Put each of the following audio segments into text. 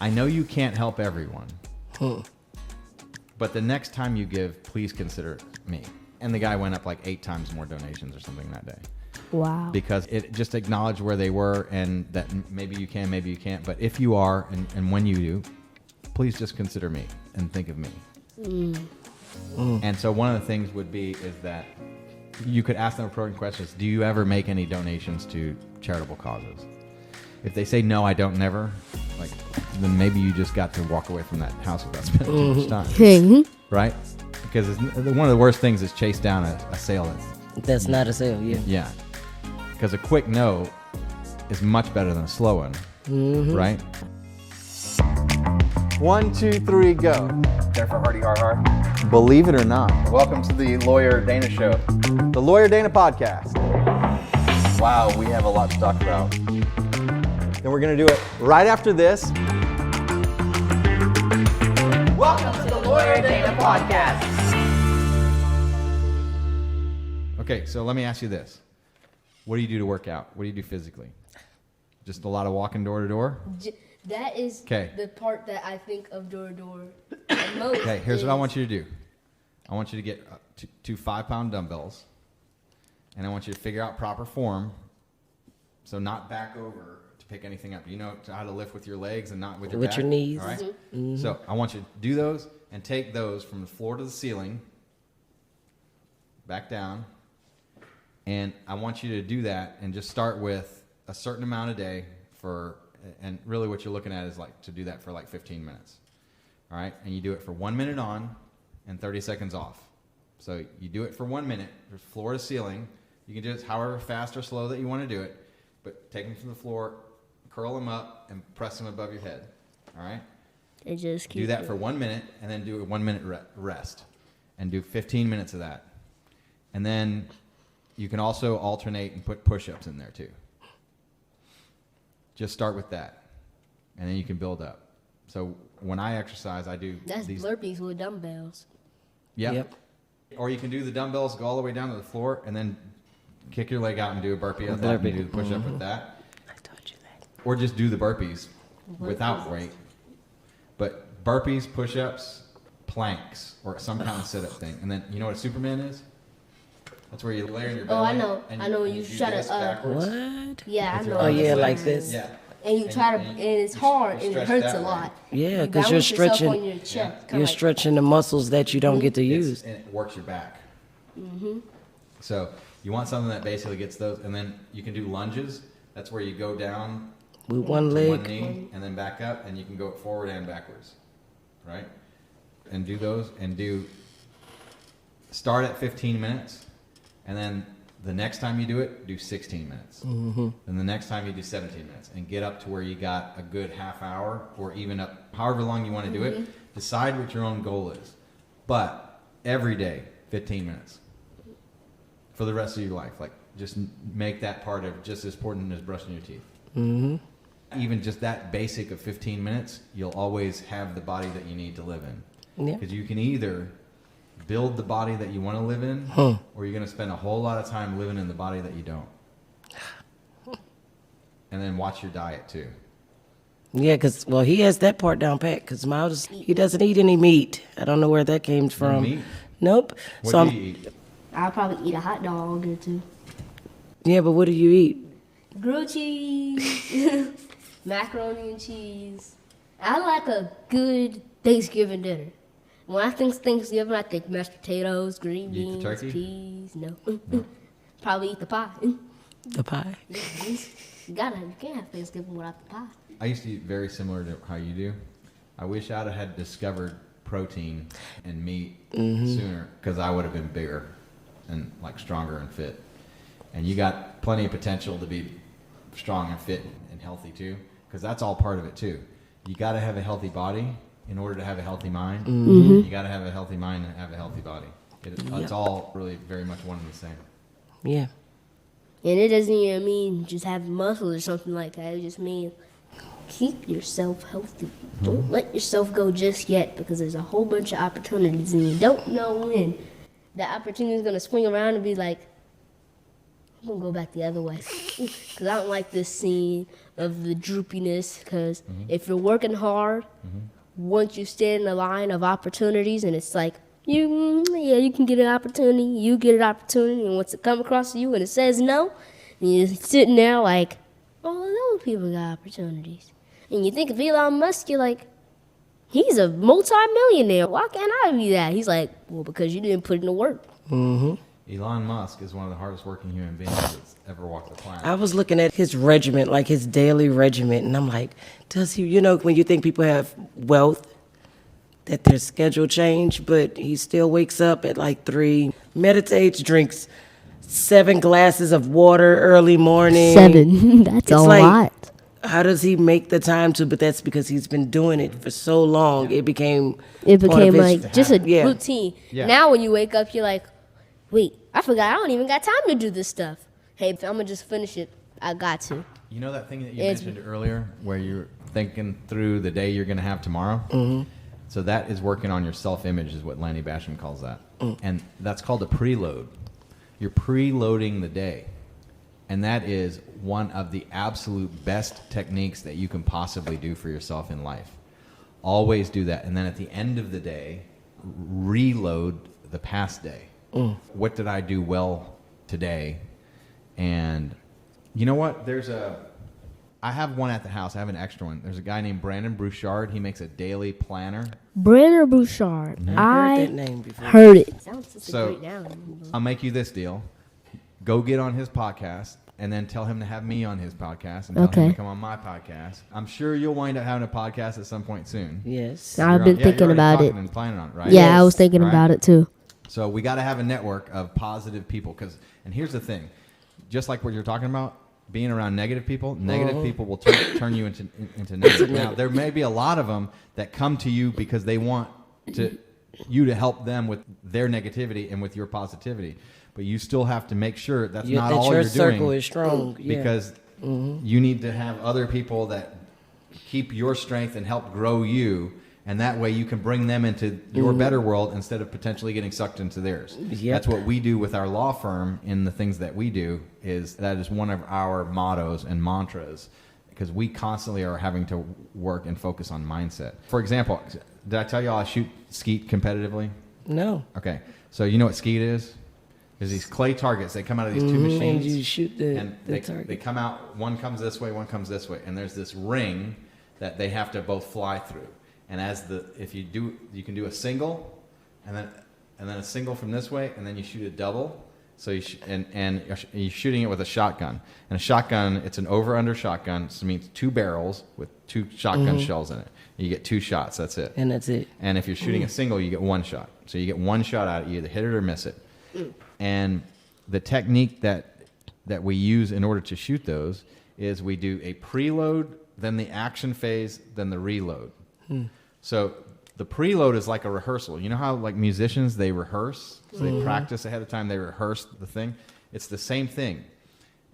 I know you can't help everyone, but the next time you give, please consider me. And the guy went up like 8 times more donations or something that day. Wow. Because it just acknowledged where they were and that maybe you can, maybe you can't. But if you are, and when you do, please just consider me and think of me. And so one of the things would be is that you could ask them appropriate questions. Do you ever make any donations to charitable causes? If they say no, I don't never, like, then maybe you just got to walk away from that house without spending too much time. Right? Because one of the worst things is chase down a sale that's not a sale, yeah. Because a quick no is much better than a slow one, right? 1, 2, 3, go. Jennifer Hardy, har har. Believe it or not, Welcome to the Lawyer Dana Show. the Lawyer Dana podcast. Wow, we have a lot to talk about. And we're going to do it right after this. Welcome to the Lawyer Dana Podcast. Okay, so let me ask you this. What do you do to work out? What do you do physically? Just a lot of walking door to door? That is the part that I think of door to door the most. Okay, here's what I want you to do. I want you to get 2 5-pound dumbbells, and I want you to figure out proper form. So not back over to pick anything up. You know how to lift with your legs and not with your back? with your knees. All right? So I want you to do those and take those from the floor to the ceiling, back down, and I want you to do that and just start with a certain amount a day and really what you're looking at is like to do that for like 15 minutes. All right? And you do it for 1 minute on and 30 seconds off. So you do it for 1 minute, floor to ceiling. You can do it however fast or slow that you want to do it, but take them from the floor, curl them up, and press them above your head. All right? It just keep do that for 1 minute, and then do a 1 minute rest, and do 15 minutes of that. And then you can also alternate and put push-ups in there too. Just start with that, and then you can build up. So when I exercise, I do That's these burpees with dumbbells. Yep. Or you can do the dumbbells, go all the way down to the floor, and then kick your leg out and do a burpee with that, and do the push-up with that. I taught you that. Or just do the burpees without weight. But burpees, push-ups, planks, or some kind of sit-up thing. And then, you know what a Superman is? That's where you lay on your belly. Oh, I know. And I know. You do try this to. backwards. What? Yeah, I know. Oh, yeah, like this? Yeah. And you try to, and it's hard, and it stretch hurts that a way. lot. Yeah, You because you're balance yourself stretching. on your chest, kinda You're like- stretching the muscles that you don't get to use. And it works your back. So you want something that basically gets those, and then you can do lunges. That's where you go down With one to leg. one knee and then back up, and you can go forward and backwards, right? And do those, and start at 15 minutes, and then the next time you do it, do 16 minutes. And the next time you do 17 minutes, and get up to where you got a good half hour, or even up however long you want to do it. Decide what your own goal is, but every day 15 minutes for the rest of your life. Like, just make that part of just as important as brushing your teeth. Even just that basic of 15 minutes, you'll always have the body that you need to live in. Yeah. Because you can either build the body that you want to live in, or you're going to spend a whole lot of time living in the body that you don't. And then watch your diet too. Yeah, because, well, he has that part down pat, because Myles, he doesn't eat any meat. I don't know where that came from. meat? Nope. What do you eat? I'll probably eat a hot dog or two. Yeah, but what do you eat? Grilled cheese, macaroni and cheese. I like a good Thanksgiving dinner. When I think Thanksgiving, I think mashed potatoes, green You eat the beans, turkey? peas. No. Probably eat the pie. The pie. You can't have Thanksgiving without the pie. I used to eat very similar to how you do. I wish I'd have had discovered protein and meat sooner, because I would have been bigger and like stronger and fit. And you got plenty of potential to be strong and fit and healthy too, because that's all part of it too. You got to have a healthy body in order to have a healthy mind. You got to have a healthy mind and have a healthy body. It's all really very much one and the same. Yeah. And it doesn't even mean just having muscles or something like that. It just means keep yourself healthy. Don't let yourself go just yet, because there's a whole bunch of opportunities and you don't know when the opportunity is going to swing around and be like, I'm gonna go back the other way because I don't like this scene of the droopiness. Because if you're working hard, once you stand in the line of opportunities, and it's like you can get an opportunity, you get an opportunity, and once it comes across to you and it says no, and you're sitting there like, oh, those people got opportunities. And you think of Elon Musk, you're like, he's a multi-millionaire. Why can't I be that? He's like, well, because you didn't put in the work. Elon Musk is one of the hardest working human beings that's ever walked the planet. I was looking at his regiment, like his daily regiment, and I'm like, does he, when you think people have wealth, that their schedule changed, but he still wakes up at like 3, meditates, drinks 7 glasses of water early morning. 7. That's a lot. How does he make the time to? But that's because he's been doing it for so long. It became It part of became his- like just a routine. Yeah. Now when you wake up, you're like, wait, I forgot I don't even got time to do this stuff. Hey, I'm going to just finish it. I got to. You know that thing that you It's- mentioned earlier where you're thinking through the day you're going to have tomorrow? So that is working on your self-image is what Lanny Basham calls that. And that's called a preload. You're preloading the day. And that is one of the absolute best techniques that you can possibly do for yourself in life. Always do that. And then at the end of the day, reload the past day. What did I do well today? And you know what? I have one at the house. I have an extra one. There's a guy named Brandon Brouchard. He makes a daily planner. Brandon Bouchard. I heard that name before. Heard it. Sounds just So- great now. I'll make you this deal. Go get on his podcast and then tell him to have me on his podcast and tell him Okay. to come on my podcast. I'm sure you'll wind up having a podcast at some point soon. Yes. I've You're been you're thinking already about it. talking and planning on it, right? Yeah, I was thinking Right? about it too. So we got to have a network of positive people and here's the thing. Just like what you're talking about, being around negative people will turn you into negative. Now, there may be a lot of them that come to you because they want you to help them with their negativity and with your positivity. But you still have to make sure that's not all your you're circle doing is strong. Yeah. because you need to have other people that keep your strength and help grow you. And that way you can bring them into your better world instead of potentially getting sucked into theirs. Yep. That's what we do with our law firm in the things that we do that is one of our mottos and mantras because we constantly are having to work and focus on mindset. For example, did I tell you I shoot skeet competitively? No. Okay. So you know what skeet is? There's these clay targets. They come out of these two machines. And you shoot the target. They come out, one comes this way, one comes this way. And there's this ring that they have to both fly through. And if you do, you can do a single, and then a single from this way, and then you shoot a double. So and you're shooting it with a shotgun. And a shotgun, it's an over-under shotgun, so it means 2 barrels with 2 shotgun shells in it. You get 2 shots. That's it. And that's it. And if you're shooting a single, you get 1 shot. So you get 1 shot out. You either hit it or miss it. And the technique that we use in order to shoot those is we do a preload, then the action phase, then the reload. So the preload is like a rehearsal. You know how like musicians, they rehearse? So they practice ahead of time. They rehearse the thing. It's the same thing.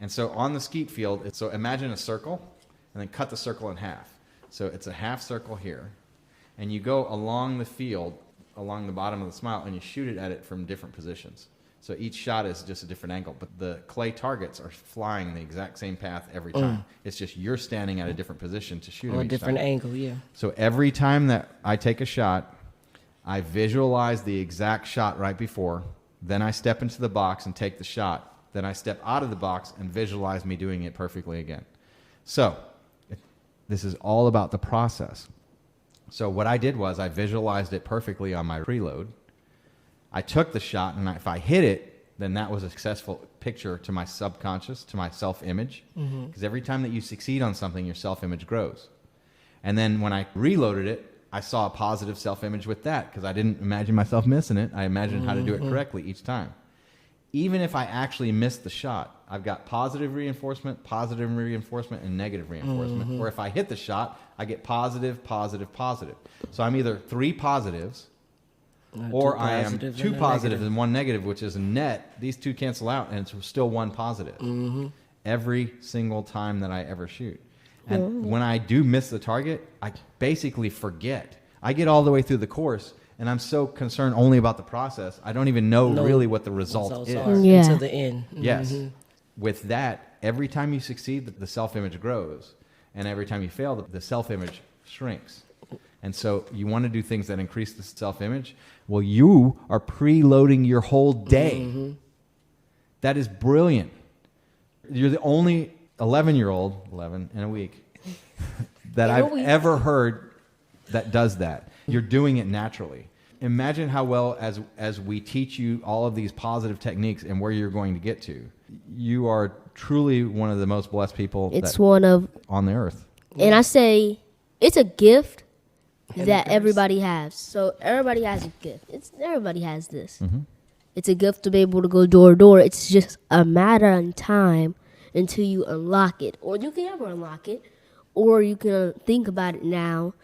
And so on the skeet field, so imagine a circle and then cut the circle in half. So it's a half circle here. And you go along the field, along the bottom of the smile, and you shoot it at it from different positions. So each shot is just a different angle, but the clay targets are flying the exact same path every time. It's just you're standing at a different position to shoot them Or a each different time. angle, yeah. So every time that I take a shot, I visualize the exact shot right before. Then I step into the box and take the shot. Then I step out of the box and visualize me doing it perfectly again. So this is all about the process. So what I did was I visualized it perfectly on my preload. I took the shot, and if I hit it, then that was a successful picture to my subconscious, to my self-image. Because every time that you succeed on something, your self-image grows. And then when I reloaded it, I saw a positive self-image with that because I didn't imagine myself missing it. I imagined how to do it correctly each time. Even if I actually missed the shot, I've got positive reinforcement, and negative reinforcement. Or if I hit the shot, I get positive, positive, positive. So I'm either 3 positives, or I am 2 positives and 1 negative, which is a net. These 2 cancel out, and it's still 1 positive. Every single time that I ever shoot. And when I do miss the target, I basically forget. I get all the way through the course, and I'm so concerned only about the process, I don't even know really what the result Results is. are Yeah. until the end. Yes. with that, every time you succeed, the self-image grows. And every time you fail, the self-image shrinks. And so you want to do things that increase the self-image. Well, you are preloading your whole day. Mm-hmm. That is brilliant. You're the only 11-year-old, 11 in a week, that I've ever heard that does that. You're doing it naturally. Imagine how well, as we teach you all of these positive techniques and where you're going to get to. You are truly one of the most blessed people on the earth. And I say it's a gift that everybody has. So everybody has a gift. Everybody has this. Mm-hmm. It's a gift to be able to go door to door. It's just a matter of time until you unlock it. Or you can never unlock it. Or you can think about it now.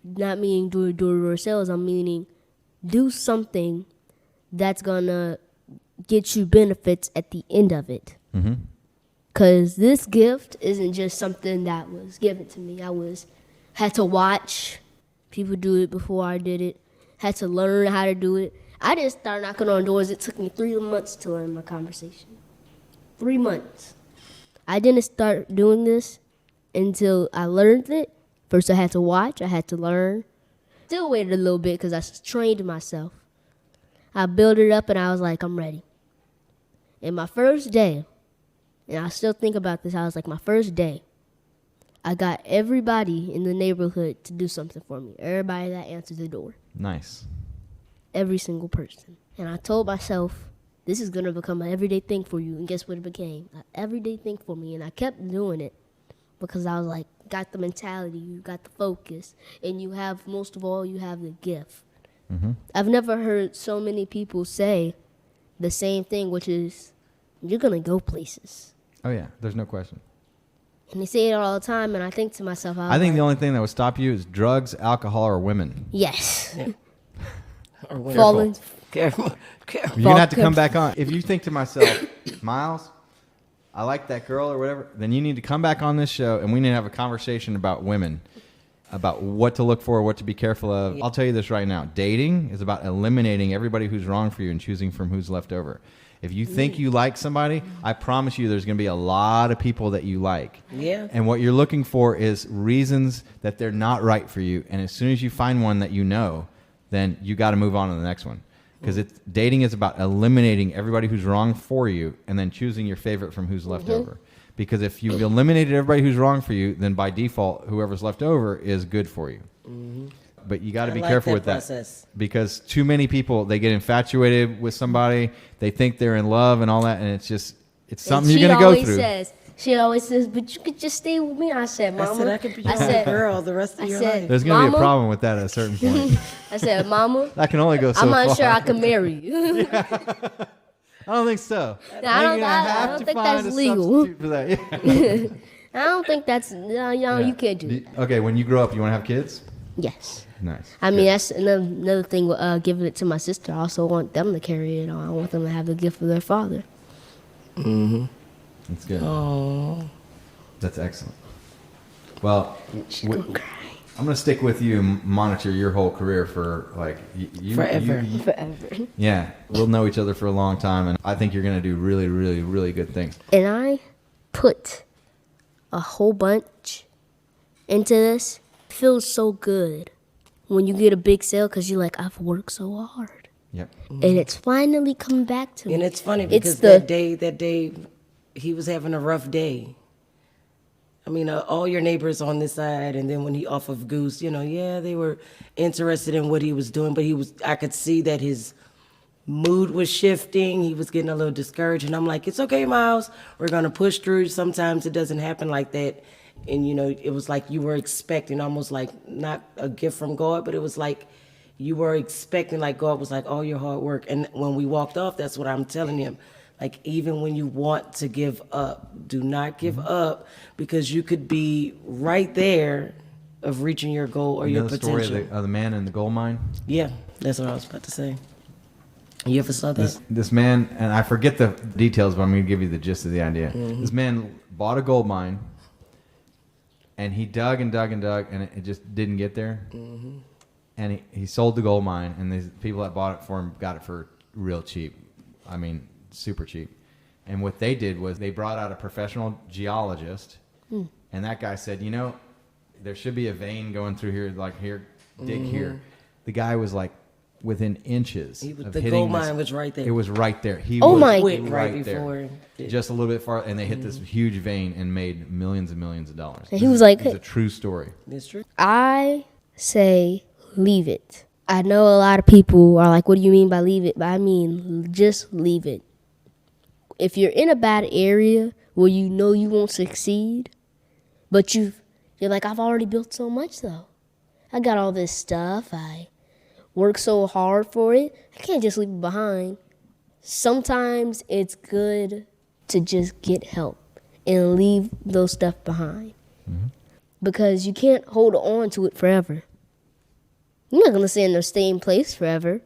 Not meaning door to door sales. I'm meaning do something that's going to get you benefits at the end of it. Because this gift isn't just something that was given to me. Had to watch people do it before I did it. Had to learn how to do it. I didn't start knocking on doors. It took me 3 months to learn my conversation. 3 months. I didn't start doing this until I learned it. First, I had to watch. I had to learn. Still waited a little bit because I trained myself. I built it up, and I was like, I'm ready. And my first day, and I still think about this, I was like, my first day, I got everybody in the neighborhood to do something for me. Everybody that answered the door. Nice. Every single person. And I told myself, this is going to become an everyday thing for you. And guess what it became? An everyday thing for me. And I kept doing it because I was like, got the mentality, you got the focus, and you have, most of all, you have the gift. Mm-hmm. I've never heard so many people say the same thing, which is, you're going to go places. Oh, yeah. There's no question. And they say it all the time, and I think to myself, I think the only thing that would stop you is drugs, alcohol, or women. Yes. Yeah. Or women. Falling. Careful. You're going to have to come back on. If you think to myself, Myles, I like that girl or whatever, then you need to come back on this show, and we need to have a conversation about women, about what to look for, what to be careful of. I'll tell you this right now. Dating is about eliminating everybody who's wrong for you and choosing from who's left over. If you think you like somebody, I promise you there's going to be a lot of people that you like. Yeah. And what you're looking for is reasons that they're not right for you. And as soon as you find one that you know, then you got to move on to the next one. Because dating is about eliminating everybody who's wrong for you and then choosing your favorite from who's left over. Because if you've eliminated everybody who's wrong for you, then by default, whoever's left over is good for you. Mm-hmm. But you got to be careful with that, because too many people, they get infatuated with somebody, they think they're in love and all that, and it's something you're going to go through. She always says, but you could just stay with me. I said, Mama. I could be your girl the rest of your life. There's going to be a problem with that at a certain point. I said, Mama. That can only go so far. I'm not sure I can marry you. I don't think so. I don't think that's legal. For that. Yeah. I don't think that's, you can't do it. Okay, when you grow up, you want to have kids? Yes. Nice. I mean, that's another thing with giving it to my sister. I also want them to carry it on. I want them to have the gift of their father. Mm-hmm. That's good. Oh. That's excellent. Well, I'm going to stick with you and monitor your whole career for forever. Forever. Yeah. We'll know each other for a long time, and I think you're going to do really, really, really good things. And I put a whole bunch into this. It feels so good when you get a big sale because you're like, I've worked so hard. Yep. And it's finally coming back to me. And it's funny because that day, he was having a rough day. I mean, all your neighbors on this side, and then when he off of Goose, they were interested in what he was doing, but I could see that his mood was shifting. He was getting a little discouraged, and I'm like, it's okay, Myles. We're going to push through. Sometimes it doesn't happen like that. And, it was like you were expecting, almost like not a gift from God, but it was like you were expecting, like God was like, all your hard work. And when we walked off, that's what I'm telling him. Like, even when you want to give up, do not give up, because you could be right there of reaching your goal or your potential. The story of the man in the gold mine? Yeah, that's what I was about to say. You ever saw that? This man, and I forget the details, but I'm going to give you the gist of the idea. Mm-hmm. This man bought a gold mine, and he dug and dug and dug, and it just didn't get there. Mm-hmm. And he sold the gold mine, and the people that bought it for him got it for real cheap. I mean, super cheap. And what they did was they brought out a professional geologist, and that guy said, you know, there should be a vein going through here, like here, dig here. The guy was like within inches of the hitting gold this. mine was right there. It was right there. He Oh was my- Quit right right there. before. Just a little bit far, and they hit this huge vein and made millions and millions of dollars. And he was like, it's a true story. That's true. I say leave it. I know a lot of people are like, what do you mean by leave it? But I mean, just leave it. If you're in a bad area where you know you won't succeed, but you're like, I've already built so much though. I got all this stuff. I work so hard for it. I can't just leave it behind. Sometimes it's good to just get help and leave those stuff behind. Because you can't hold on to it forever. You're not going to stay in the same place forever.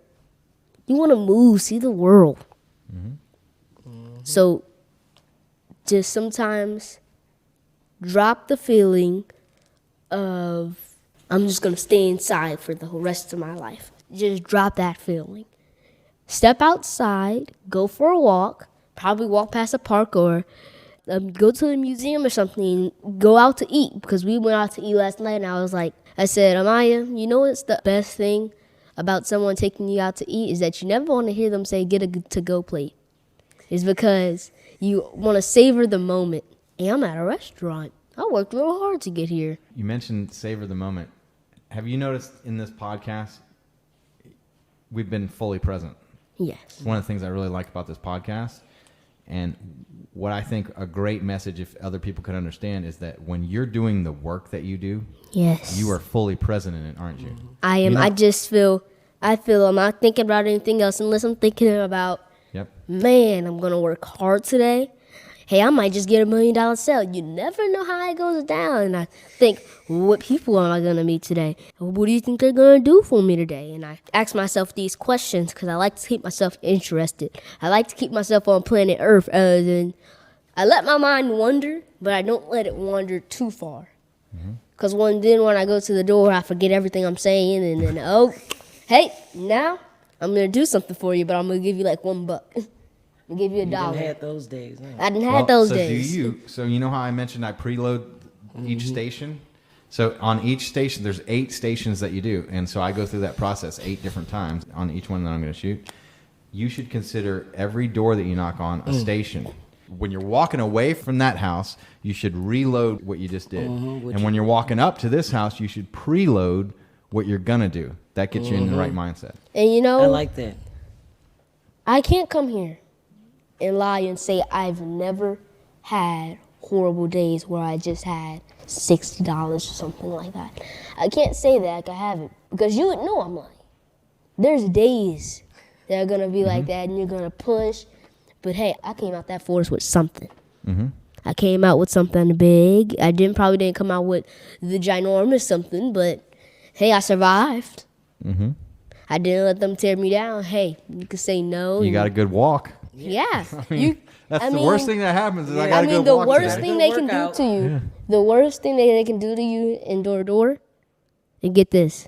You want to move, see the world. So just sometimes drop the feeling of, I'm just going to stay inside for the rest of my life. Just drop that feeling. Step outside, go for a walk, probably walk past a park or go to the museum or something, go out to eat, because we went out to eat last night and I said, Amaya, you know what's the best thing about someone taking you out to eat is that you never want to hear them say, get a to-go plate. It's because you want to savor the moment. Hey, I'm at a restaurant. I worked real hard to get here. You mentioned savor the moment. Have you noticed in this podcast, we've been fully present? Yes. It's one of the things I really like about this podcast. And what I think a great message, if other people could understand, is that when you're doing the work that you do, Yes. you are fully present in it, aren't you? I am. You know- I feel I'm not thinking about anything else unless I'm thinking about, Yep. man, I'm going to work hard today. Hey, I might just get $1 million sale. You never know how it goes down. And I think, what people am I going to meet today? What do you think they're going to do for me today? And I ask myself these questions because I like to keep myself interested. I like to keep myself on planet Earth other than I let my mind wander, but I don't let it wander too far. Because when I go to the door, I forget everything I'm saying. And then, hey, now I'm going to do something for you, but I'm going to give you like $1. I'll give you You $1. done had those days. Huh? I didn't have those so days. So you know how I mentioned I preload each station? So on each station, there's 8 stations that you do. And so I go through that process 8 different times on each one that I'm going to shoot. You should consider every door that you knock on a station. When you're walking away from that house, you should reload what you just did. And when you're walking up to this house, you should preload what you're going to do. That gets you in the right mindset. And you know, I like that. I can't come here and lie and say I've never had horrible days where I just had $60 or something like that. I can't say that like I haven't because you would know I'm lying. There's days that are going to be like that and you're going to push. But hey, I came out that forest with something. I came out with something big. I probably didn't come out with the ginormous something, but hey, I survived. I didn't let them tear me down. Hey, you could say no. You got a good walk. Yeah. That's the worst thing that happens is I got I a mean, good the walk worst today. thing they can do to you, the worst thing that they can do to you in door to door, and get this,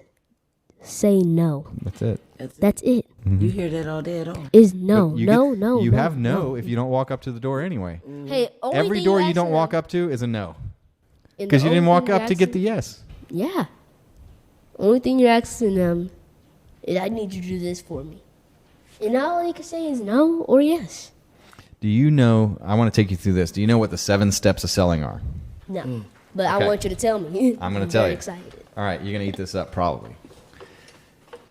say no. That's it. That's it. You hear that all day at all. Is no, But you no, get- no. You no, have no if you don't walk up to the door anyway. Hey, only Every thing door you ask don't them- walk up to is a no. and Because the you didn't only walk thing up you're to get the asking- yes. Yeah. Only thing you're asking them is, I need you to do this for me. And all you can say is no or yes. Do you know, I want to take you through this. Do you know what the 7 steps of selling are? No. But Okay. I want you to tell me. I'm going to tell very you. excited. All right, you're going to eat this up probably.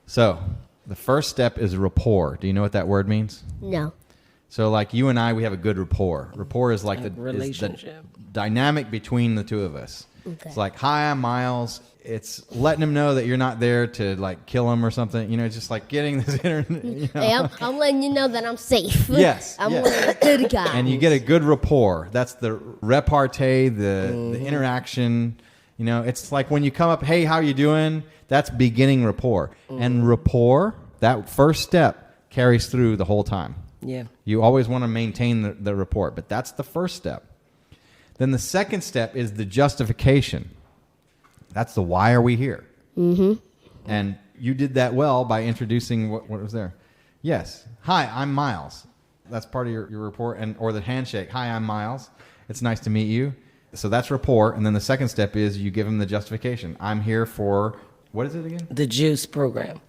So, the first step is rapport. Do you know what that word means? No. So, like you and I, we have a good rapport. Rapport is like Like the relationship. dynamic between the two of us. Okay. It's like, hi, I'm Myles. It's letting him know that you're not there to like kill him or something. You know, it's just like getting this internet. You know? Hey, I'm letting you know that I'm safe. Yes, I'm yes. one of the good guys. And you get a good rapport. That's the repartee, the interaction. You know, it's like when you come up, hey, how you doing? That's beginning rapport. And rapport, that first step carries through the whole time. Yeah. You always want to maintain the rapport, but that's the first step. Then the second step is the justification. That's the why are we here? And you did that well by introducing what was there. Yes. Hi, I'm Myles. That's part of your rapport. Or the handshake. Hi, I'm Myles. It's nice to meet you. So that's rapport. And then the second step is you give them the justification. I'm here for, what is it again? The JUICE program.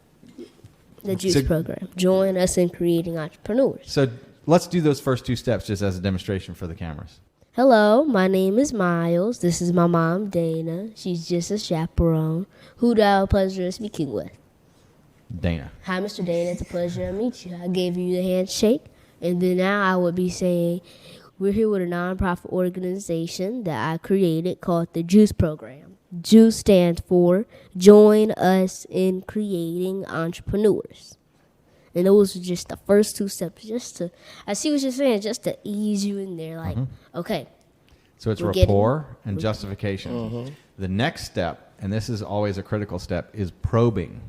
The JUICE program. Join us in creating entrepreneurs. So let's do those first 2 steps just as a demonstration for the cameras. Hello, my name is Myles. This is my mom, Dana. She's just a chaperone. Who do I have a pleasure of speaking with? Dana. Hi, Mr. Dana. It's a pleasure to meet you. I gave you the handshake. And then now I would be saying, we're here with a nonprofit organization that I created called the JUICE program. JUICE stands for Join Us in Creating Entrepreneurs. And those are just the first 2 steps, I see what you're saying, just to ease you in there. Like, okay. So it's We're rapport and justification. The next step, and this is always a critical step, is probing.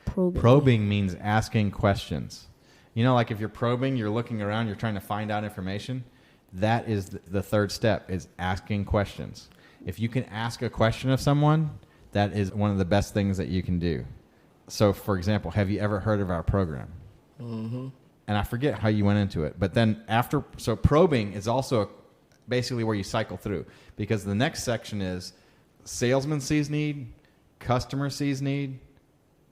Probing means asking questions. You know, like if you're probing, you're looking around, you're trying to find out information. That is the third step, is asking questions. If you can ask a question of someone, that is one of the best things that you can do. So, for example, have you ever heard of our program? And I forget how you went into it. But then so probing is also basically where you cycle through. Because the next section is salesman sees need, customer sees need,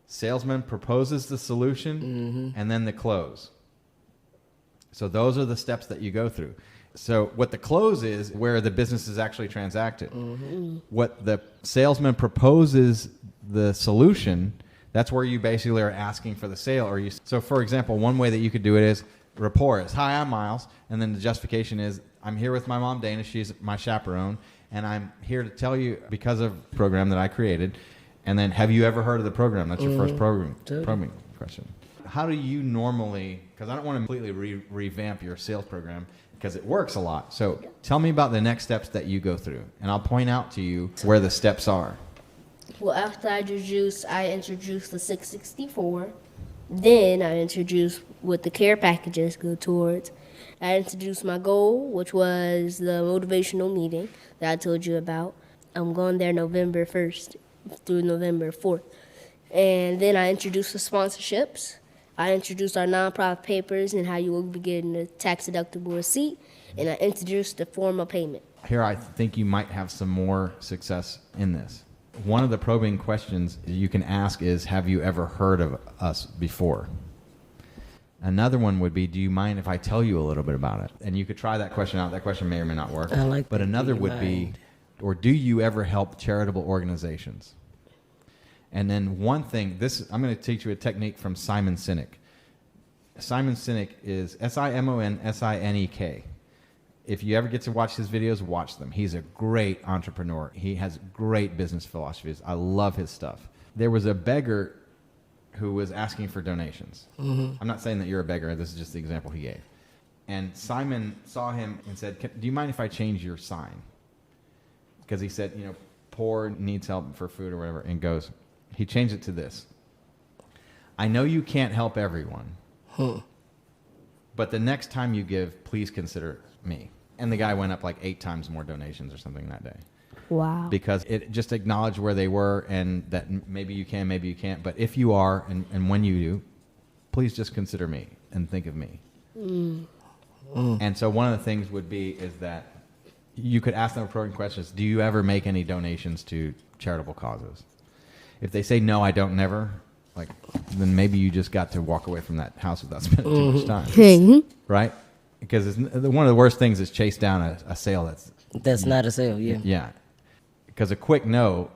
salesman proposes the solution, and then the close. So those are the steps that you go through. So what the close is where the business is actually transacted. What the salesman proposes the solution, that's where you basically are asking for the sale. So for example, one way that you could do it is rapport is, hi, I'm Myles. And then the justification is, I'm here with my mom, Dana. She's my chaperone. And I'm here to tell you because of the program that I created. And then, have you ever heard of the program? That's your first probing question. How do you normally, because I don't want to completely revamp your sales program because it works a lot. So tell me about the next steps that you go through. And I'll point out to you where the steps are. Well, after I introduced the 664. Then I introduced what the care packages go towards. I introduced my goal, which was the motivational meeting that I told you about. I'm going there November 1st through November 4th. And then I introduced the sponsorships. I introduced our nonprofit papers and how you will be getting a tax-deductible receipt. And I introduced the form of payment. Here, I think you might have some more success in this. One of the probing questions you can ask is, have you ever heard of us before? Another one would be, do you mind if I tell you a little bit about it? And you could try that question out. That question may or may not work. I like but that. another Do you would be, mind? or do you ever help charitable organizations? And then one thing, I'm going to teach you a technique from Simon Sinek. Simon Sinek is Simonsinek. If you ever get to watch his videos, watch them. He's a great entrepreneur. He has great business philosophies. I love his stuff. There was a beggar who was asking for donations. I'm not saying that you're a beggar. This is just the example he gave. And Simon saw him and said, do you mind if I change your sign? Because he said, poor, needs help for food or whatever. And he changed it to this. I know you can't help everyone, but the next time you give, please consider me. And the guy went up like 8 times more donations or something that day. Wow. Because it just acknowledged where they were and that maybe you can, maybe you can't. But if you are, and when you do, please just consider me and think of me. And so one of the things would be is that you could ask them appropriate questions. Do you ever make any donations to charitable causes? If they say, no, I don't never, then maybe you just got to walk away from that house without spending too much time. Right? Because one of the worst things is chase down a sale That's not a sale, yeah. Yeah. Because a quick no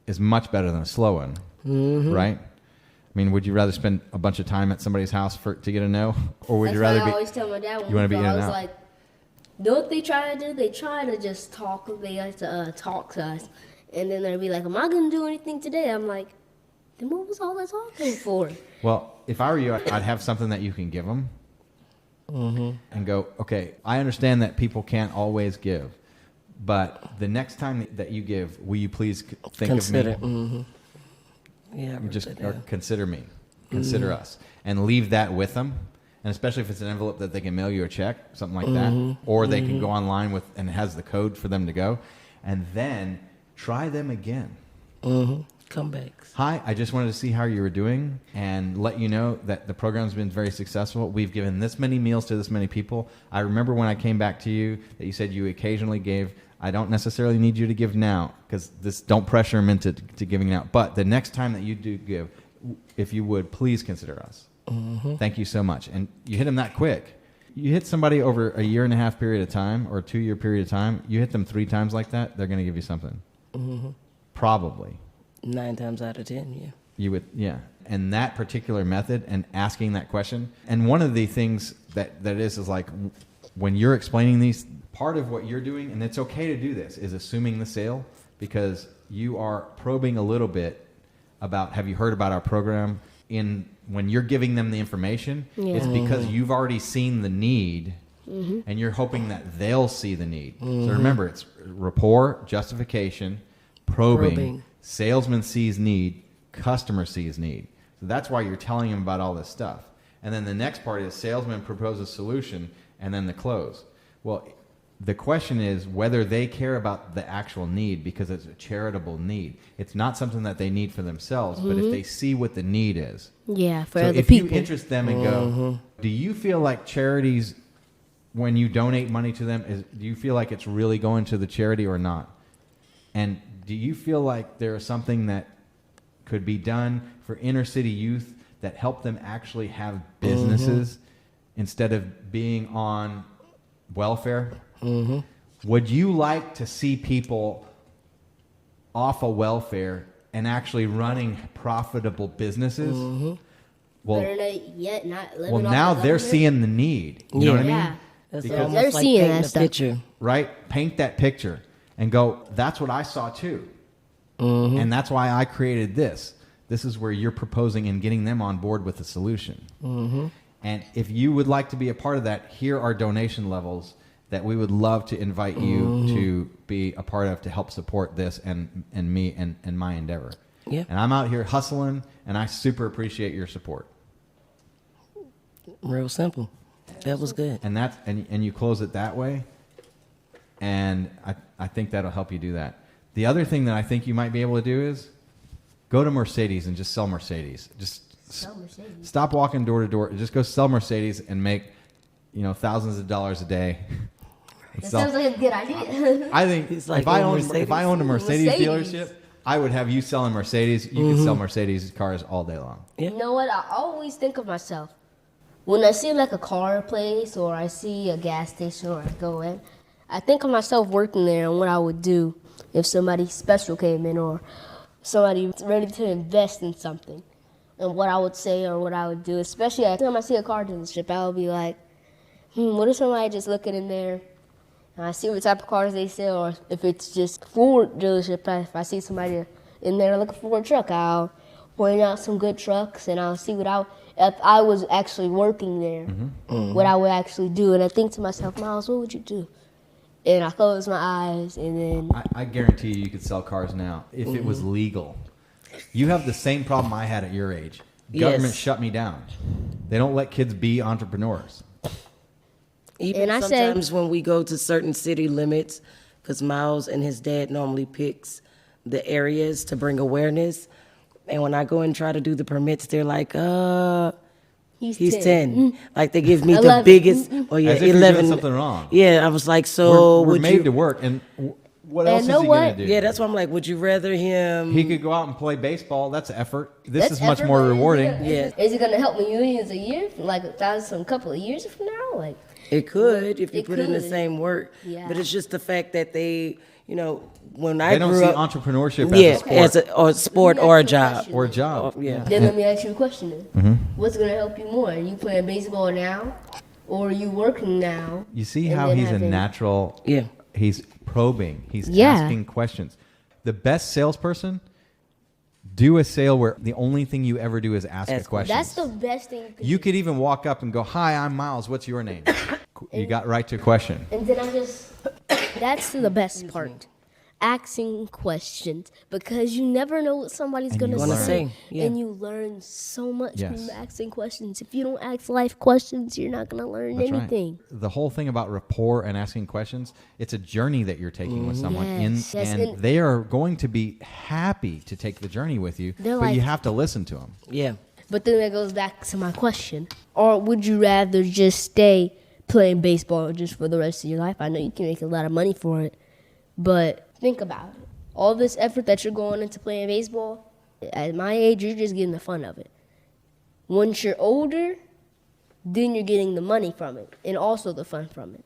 is much better than a slow one, right? I mean, would you rather spend a bunch of time at somebody's house to get a no? Or would you rather I always tell my dad when you wanna be in I and was out? like, know what they try to do? They try to just talk. They like to talk to us. And then they'll be like, am I going to do anything today? I'm like, then what was all that talking for? Well, if I were you, I'd have something that you can give them and go, okay, I understand that people can't always give, but the next time that you give, will you please think Consider. of me? Yeah, Or consider me, consider us, and leave that with them. And especially if it's an envelope that they can mail you a check, something like that, or they can go online and it has the code for them to go, and then try them again. Comebacks. Hi, I just wanted to see how you were doing and let you know that the program's been very successful. We've given this many meals to this many people. I remember when I came back to you that you said you occasionally gave. I don't necessarily need you to give now because don't pressure them into giving now. But the next time that you do give, if you would, please consider us. Mm-hmm. Thank you so much. And you hit them that quick. You hit somebody over a 1.5 year period of time or a 2 year period of time, you hit them 3 times like that, they're going to give you something. Mm-hmm. Probably. 9 times out of 10, yeah. You would, yeah. And that particular method and asking that question. And one of the things that is like when you're explaining these, part of what you're doing, and it's okay to do this, is assuming the sale because you are probing a little bit about, have you heard about our program? When you're giving them the information, it's because you've already seen the need and you're hoping that they'll see the need. So remember, it's rapport, justification, probing. Salesman sees need, customer sees need. So that's why you're telling them about all this stuff. And then the next part is salesman proposes solution and then the close. Well, the question is whether they care about the actual need because it's a charitable need. It's not something that they need for themselves, but if they see what the need is. Yeah, for so other if people. you interest them and go, do you feel like charities, when you donate money to them, do you feel like it's really going to the charity or not? And do you feel like there is something that could be done for inner city youth that help them actually have businesses instead of being on welfare? Would you like to see people off of welfare and actually running profitable businesses? Well, Well, now they're seeing the need. You know what I mean? Yeah. That's Because almost they're like seeing painting that a stuff. picture. Right? Paint that picture and go, that's what I saw too. And that's why I created this. This is where you're proposing and getting them on board with the solution. And if you would like to be a part of that, here are donation levels that we would love to invite you to be a part of to help support this and me and my endeavor. Yeah. And I'm out here hustling, and I super appreciate your support. Real simple. That was good. And that's and you close it that way, and I think that'll help you do that. The other thing that I think you might be able to do is go to Mercedes and just sell Mercedes. Just stop walking door to door. Just go sell Mercedes and make thousands of dollars a day. That sounds like a good idea. I think It's like if I Mercedes. owned a Mercedes Mercedes. dealership, I would have you selling Mercedes. You could sell Mercedes cars all day long. Yeah. You know what? I always think of myself. When I see like a car place or I see a gas station or I go in, I think of myself working there and what I would do if somebody special came in or somebody ready to invest in something. And what I would say or what I would do, especially every time I see a car dealership, I would be like, what if somebody just looking in there and I see what type of cars they sell, or if it's just Ford dealership, if I see somebody in there looking for a truck, I'll point out some good trucks and I'll see if I was actually working there, what I would actually do. And I think to myself, Myles, what would you do? And I close my eyes and then... I guarantee you could sell cars now if it was legal. You have the same problem I had at your age. Government shut me down. They don't let kids be entrepreneurs. Even And I say- sometimes when we go to certain city limits, because Myles and his dad normally picks the areas to bring awareness. And when I go and try to do the permits, they're like, he's 10. Like they give me the 11. biggest, oh yeah, As if you're 11. doing something wrong. Yeah, I was like, so We're would made you? to work, and what And else is know he what? going to do? Yeah, that's why I'm like, would you rather him? He could go out and play baseball. That's effort. This That's is much effort, more but rewarding. Is it going to help me millions a year? Like a couple of years from now? Like, It could if you It put in the could. same work. Yeah. But it's just the fact that they, when I They don't grew see up, entrepreneurship yeah, as a sport or sport Let or me a ask you a job. question. or a job. Yeah. then let me ask you a question then. What's going to help you more? Are you playing baseball now? Or are you working now? You see and how then he's a having- natural. Yeah. He's probing. He's Yeah. asking questions. The best salesperson, do a sale where the only thing you ever do is ask a question. That's the best thing. You could even walk up and go, "Hi, I'm Myles. What's your name?" You got right to a question. And then that's the best part. asking questions because you never know what somebody's And going you to Wanna say. say, yeah. And you learn so much Yes. from asking questions. If you don't ask life questions, you're not going to learn That's anything. right. The whole thing about rapport and asking questions, it's a journey that you're taking with someone. Yes, yes, And and- they are going to be happy to take the journey with you, They're but you like- have to listen to them. Yeah. But then that goes back to my question. Or would you rather just stay playing baseball just for the rest of your life? I know you can make a lot of money for it, but think about it. All this effort that you're going into playing baseball, at my age, you're just getting the fun of it. Once you're older, then you're getting the money from it and also the fun from it.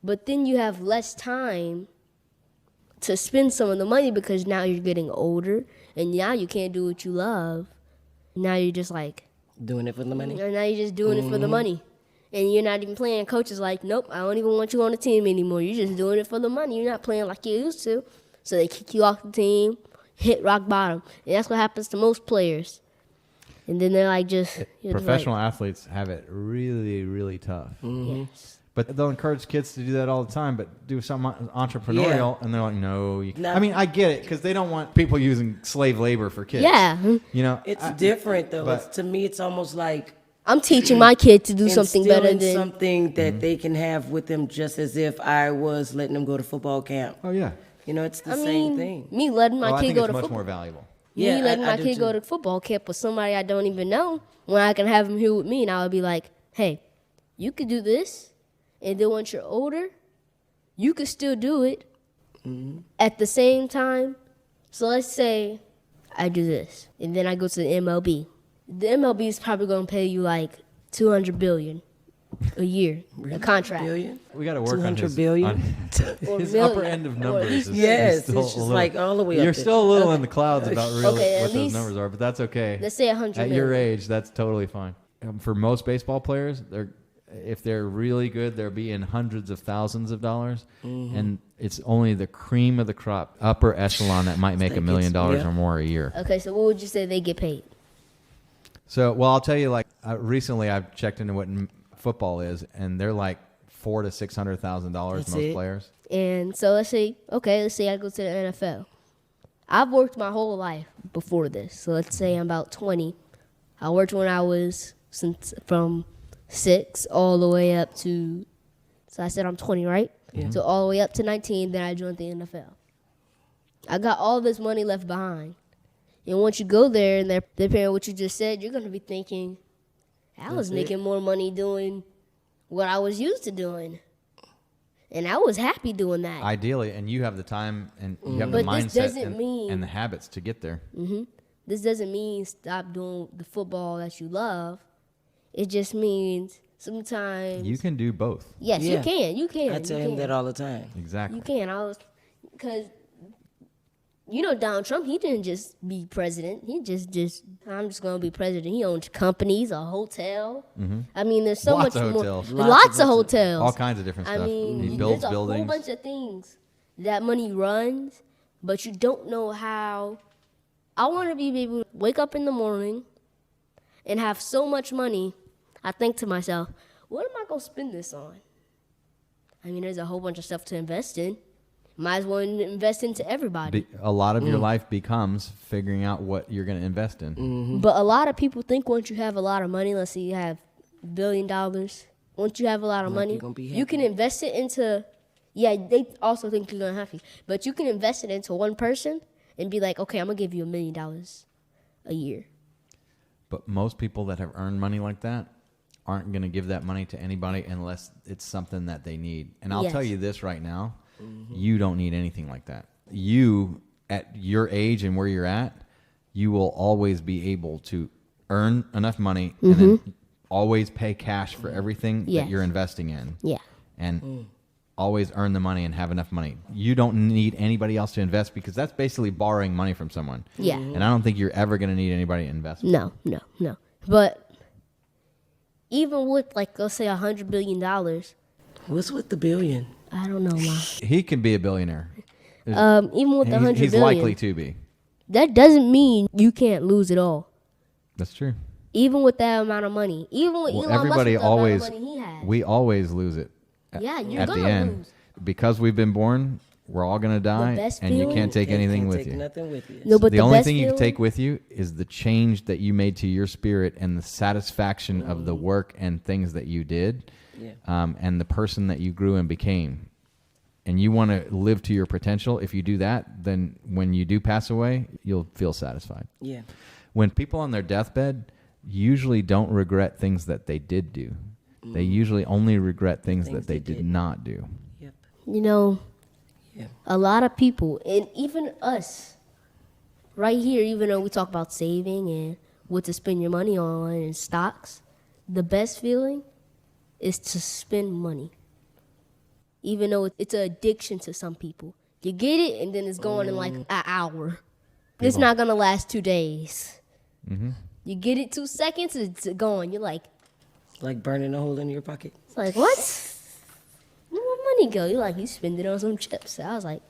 But then you have less time to spend some of the money because now you're getting older and now you can't do what you love. Now you're just like, Doing it for the money. and now you're just doing it for the money. And you're not even playing. Coach is like, nope, I don't even want you on the team anymore. You're just doing it for the money. You're not playing like you used to. So they kick you off the team, hit rock bottom. And that's what happens to most players. And then they're like you're just Professional athletes have it really, really tough. Yes. But they'll encourage kids to do that all the time, but do something entrepreneurial, and they're like, no. No. I mean, I get it, because they don't want people using slave labor for kids. Yeah. You know? It's different though. but- To me, it's almost like I'm teaching my kid to do something better instilling than. something that Mm-hmm. they can have with them, just as if I was letting them go to football camp. Oh, yeah. You know, it's the I same mean, thing. me letting my Well, I kid think go it's to much football. more valuable. Yeah, me letting I my do kid go too. to football camp with somebody I don't even know, when I can have him here with me, and I would be like, hey, you could do this, and then once you're older, you could still do it at the same time. So let's say I do this, and then I go to the MLB. The MLB is probably going to pay you like $200 billion a year, a contract. Billion? We got to work on 200 his, billion? on Or his million, upper end of or at numbers. least is Yes, still it's a just little- like all the way up You're there. still a little in the clouds about really Okay, at what those least- numbers are, but that's okay. Let's say 100 At million. your age, that's totally fine. For most baseball players, if they're really good, they'll be in hundreds of thousands of dollars, and it's only the cream of the crop, upper echelon, that might make $1 million yeah. or more a year. Okay, so what would you say they get paid? So, well, I'll tell you, like recently, I've checked into what football is, and they're like $400,000 to $600,000 most That's it? players. And so let's say I go to the NFL. I've worked my whole life before this. So let's say I'm about 20. I worked when I was from 6 all the way up to, so I said I'm 20, right? Yeah. So all the way up to 19, then I joined the NFL. I got all this money left behind. And once you go there and they're paying what you just said, you're going to be thinking, I was That's it. making more money doing what I was used to doing. And I was happy doing that. Ideally, and you have the time and you have the But this mindset doesn't mean- and the habits to get there. This doesn't mean stop doing the football that you love. It just means sometimes. You can do both. Yes, Yeah. you can. You can. I you tell him can. that all the time. Exactly. You can. Because, Donald Trump, he didn't just be president. He just I'm just going to be president. He owns companies, a hotel. I mean, there's so Lots much of more. hotels. Lots of hotels. All kinds of different I stuff. mean, He builds there's a buildings. whole bunch of things that money runs, but you don't know how. I want to be able to wake up in the morning and have so much money. I think to myself, what am I going to spend this on? I mean, there's a whole bunch of stuff to invest in. Might as well invest into everybody. A lot of your life becomes figuring out what you're going to invest in. But a lot of people think once you have a lot of money, let's say you have $1 billion, once you have a lot of Like money, you're gonna be you can happy. invest it into, they also think you're going to happy. But you can invest it into one person and be like, okay, I'm going to give you $1 million a year. But most people that have earned money like that aren't going to give that money to anybody unless it's something that they need. And I'll Yes. tell you this right now, you don't need anything like that. You, at your age and where you're at, you will always be able to earn enough money and then always pay cash for everything Yes. that you're investing in. Yeah. And always earn the money and have enough money. You don't need anybody else to invest because that's basically borrowing money from someone. Yeah. And I don't think you're ever going to need anybody to invest. No. But even with, like, let's say $100 billion, What's with the billion? I don't know, Ma. He can be a billionaire. Even with the $100 He's billion, likely to be. that doesn't mean you can't lose it all. That's true. Even with that amount of money, even with Well, Elon everybody Musk with the always, amount of money he has. we always lose it Yeah, you're at the gonna end. lose. Because we've been born we're all going to die, best and you feeling- can't take anything with take you. nothing with you. No, but The the only best thing you can feeling- take with you is the change that you made to your spirit and the satisfaction of the work and things that you did, and the person that you grew and became. And you want to live to your potential. If you do that, then when you do pass away, you'll feel satisfied. Yeah. When people on their deathbed usually don't regret things that they did do. They usually only regret things that they did not do. Yep. You know, Yeah. a lot of people, and even us, right here, even though we talk about saving and what to spend your money on and stocks, the best feeling is to spend money. Even though it's an addiction to some people. You get it, and then it's gone in like an hour. It's not going to last 2 days. You get it 2 seconds, it's gone. You're like, Like burning a hole in your pocket. it's like, what? Where my money go? You're like, you spend it on some chips. I was like,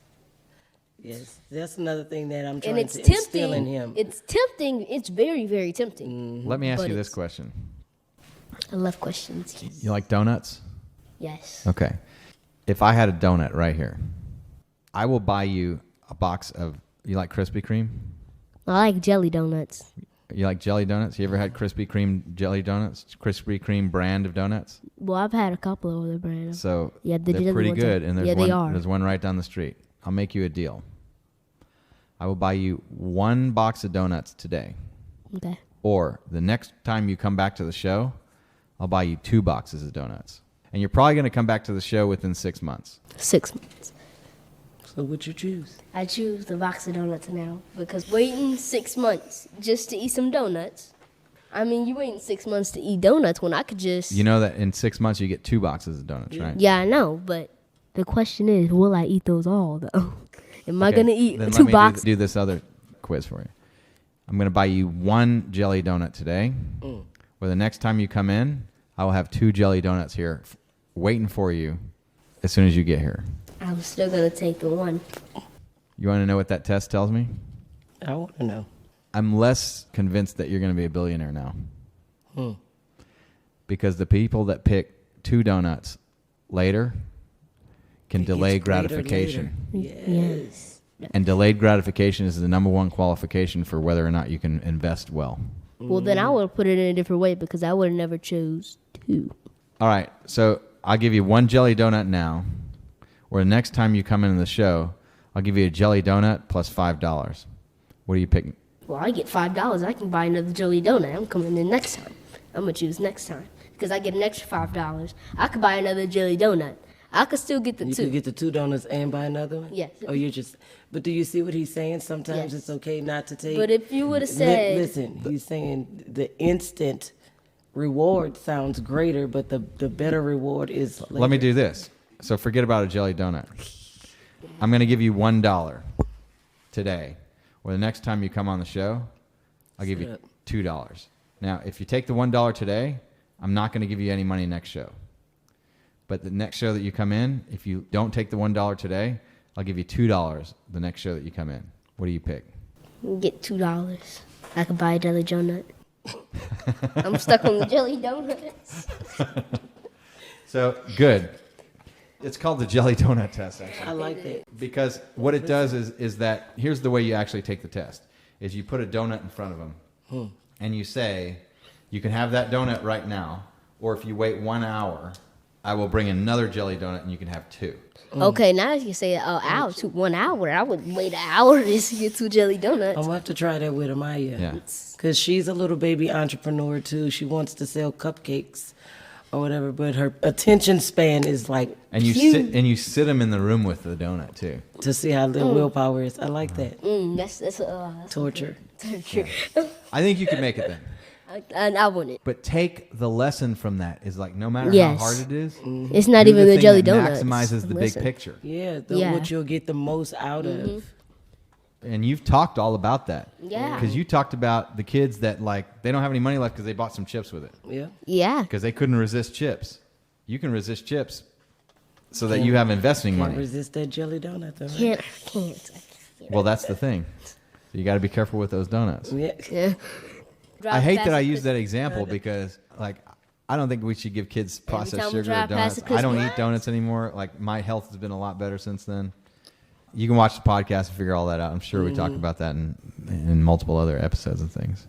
Yes. That's another thing that I'm and trying it's to instill in tempting. him. It's tempting. It's very, very tempting. Let me ask But you this it's- question. I love questions. You like donuts? Yes. Okay. If I had a donut right here, I will buy you a box of, you like Krispy Kreme? I like jelly donuts. You like jelly donuts? You ever had Krispy Kreme jelly donuts? Krispy Kreme brand of donuts? Well, I've had a couple of other brands. So Yeah, the they're jelly pretty ones are- good. And there's yeah, one, they are. there's one right down the street. I'll make you a deal. I will buy you 1 box of donuts today. Okay. Or the next time you come back to the show, I'll buy you 2 boxes of donuts. And you're probably going to come back to the show within 6 months. 6 months. So what you choose? I choose the box of donuts now because waiting 6 months just to eat some donuts. I mean, you waiting 6 months to eat donuts when I could just. You know that in 6 months you get 2 boxes of donuts, right? Yeah, I know, but the question is, will I eat those all though? Am I Okay, gonna eat then 2 let me boxes? do this other quiz for you. I'm going to buy you 1 jelly donut today. Where the next time you come in, I will have 2 jelly donuts here waiting for you as soon as you get here. I'm still gonna take the one. You want to know what that test tells me? I want to know. I'm less convinced that you're going to be a billionaire now. Because the people that pick 2 donuts later can delay It's greater gratification. later. Yes. And delayed gratification is the number 1 qualification for whether or not you can invest well. Well, then I would have put it in a different way because I would have never chose 2. All right, so I'll give you 1 jelly donut now, or the next time you come into the show, I'll give you a jelly donut plus $5. What do you pick? Well, I get $5. I can buy another jelly donut. I'm coming in next time. I'm gonna choose next time because I get an extra $5. I could buy another jelly donut. I could still get the You 2. could get the 2 donuts and buy another one? Yes. Oh, you're just, but do you see what he's saying? Sometimes Yes. it's okay not to take. But if you would have said, Listen, he's saying the instant reward sounds greater, but the better reward is later. Let me do this. So forget about a jelly donut. I'm going to give you $1 today, or the next time you come on the show, I'll give you $2. Now, if you take the $1 today, I'm not going to give you any money next show. But the next show that you come in, if you don't take the $1 today, I'll give you $2 the next show that you come in. What do you pick? get $2. I could buy a jelly donut. I'm stuck on the jelly donuts. So, good. It's called the jelly donut test, actually. I like that. Because what it does is that, here's the way you actually take the test, is you put a donut in front of them, and you say, you can have that donut right now, or if you wait 1 hour, I will bring another jelly donut and you can have 2. Okay, now if you say an hour to 1 hour, I would wait an hour just to get 2 jelly donuts. I'm gonna have to try that with Amaya. Yeah. Cause she's a little baby entrepreneur too. She wants to sell cupcakes or whatever, but her attention span is like And you Huge. sit them in the room with the donut, too. to see how little willpower is. I like that. That's Torture. torture. I think you could make it then. And I wouldn't. But take the lesson from that is like, no matter Yes. how hard it is, It's not do even the thing jelly that donuts. maximizes the big Listen. picture. Yeah, Yeah. what you'll get the most out of. And you've talked all about that. Yeah. Because you talked about the kids that, like, they don't have any money left because they bought some chips with it. Yeah. Yeah. Because they couldn't resist chips. You can resist chips so that you have investing Can't money. resist that jelly donut though. Right? Can't. Well, that's the thing. So you got to be careful with those donuts. Yeah. Yeah. I hate that I use that example because, like, I don't think we should give kids processed time we sugar or drive past donuts. the I don't Christmas eat donuts anymore. Like, my health has been a lot better since then. You can watch the podcast and figure all that out. I'm sure we talk about that in multiple other episodes and things.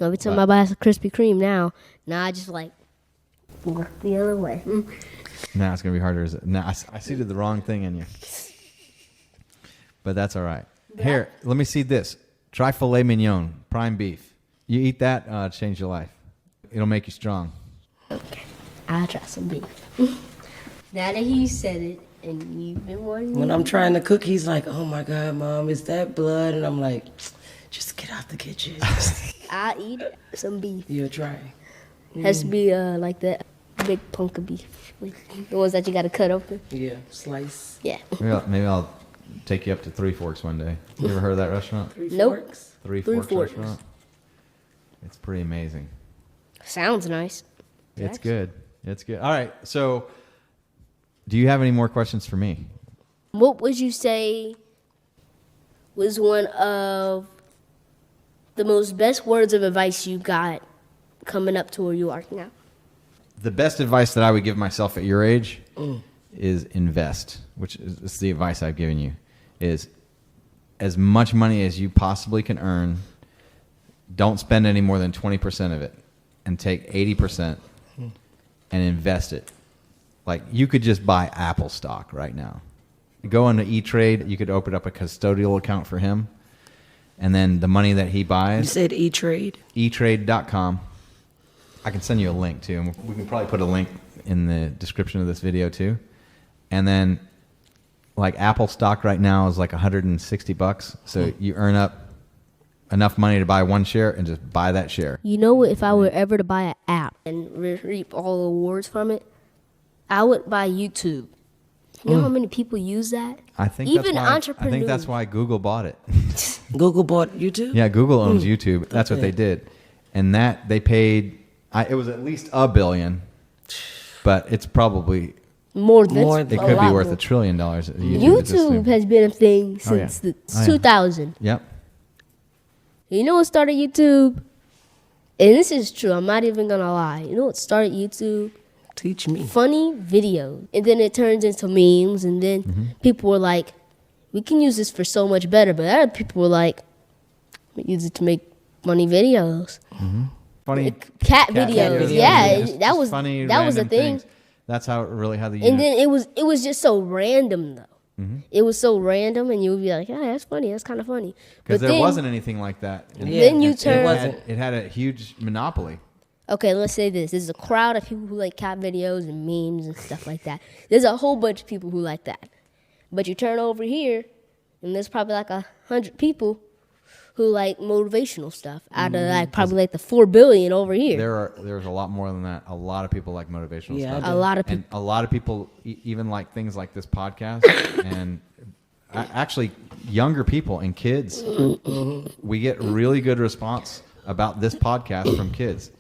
Every time I buy some Krispy Kreme now I just like look the other way. Now it's going to be harder. Now I seeded the wrong thing in you. But that's all right. Here, let me see this. Try filet mignon, prime beef. You eat that, change your life. It'll make you strong. Okay, I'll try some beef. Now that he said it, and you've been wanting When I'm trying to cook, he's like, "Oh my God, Mom, is that blood?" And I'm like, "Just get out the kitchen." I'll eat some beef. You'll try. Has to be like that big punk of beef, like the ones that you got to cut open. Yeah, slice. Yeah. Maybe I'll take you up to Three Forks one day. You ever heard of that restaurant? Nope. Forks. Three Three Forks Forks. restaurant? It's pretty amazing. Sounds nice. It's good. It's good. All right. So, do you have any more questions for me? What would you say was one of the most best words of advice you got coming up to where you are now? The best advice that I would give myself at your age is invest, which is the advice I've given you, is as much money as you possibly can earn. Don't spend any more than 20% of it, and take 80% and invest it. Like, you could just buy Apple stock right now. Go into E-Trade. You could open up a custodial account for him, and then the money that he buys. You said E-Trade? eTrade.com. I can send you a link too, and we can probably put a link in the description of this video too. And then, like, Apple stock right now is like $160, so you earn up enough money to buy one share and just buy that share. You know what? If I were ever to buy an app and reap all the awards from it, I would buy YouTube. You know how many people use that? I think Even that's why, entrepreneurs. I think that's why Google bought it. Google bought YouTube? Yeah, Google owns YouTube. That's what they did, and that they paid. It was at least $1 billion, but it's probably More than More it than- could be lot worth more. $1 trillion. YouTube has been a thing since the Oh, yeah. 2000. Yep. You know what started YouTube? And this is true. I'm not even gonna lie. You know what started YouTube? Teach me. Funny videos, and then it turns into memes, and then people were like, "We can use this for so much better." But other people were like, "We use it to make funny videos." Funny Cat videos. Yeah, Just that was funny. that was a random thing. things. That's how it really had the. And then it was just so random though. It was so random, and you would be like, "Yeah, that's funny. That's kind of funny." because But there then, wasn't anything like that. And Then you it turn- It had a huge monopoly. okay, let's say this: there's a crowd of people who like cat videos and memes and stuff like that. There's a whole bunch of people who like that. But you turn over here, and there's probably like 100 people who like motivational stuff out of like probably like the 4 billion over here. There's a lot more than that. A lot of people like motivational Yeah, stuff. I A lot of And people. a lot of people even like things like this podcast. And actually, younger people and kids, we get really good response about this podcast from kids.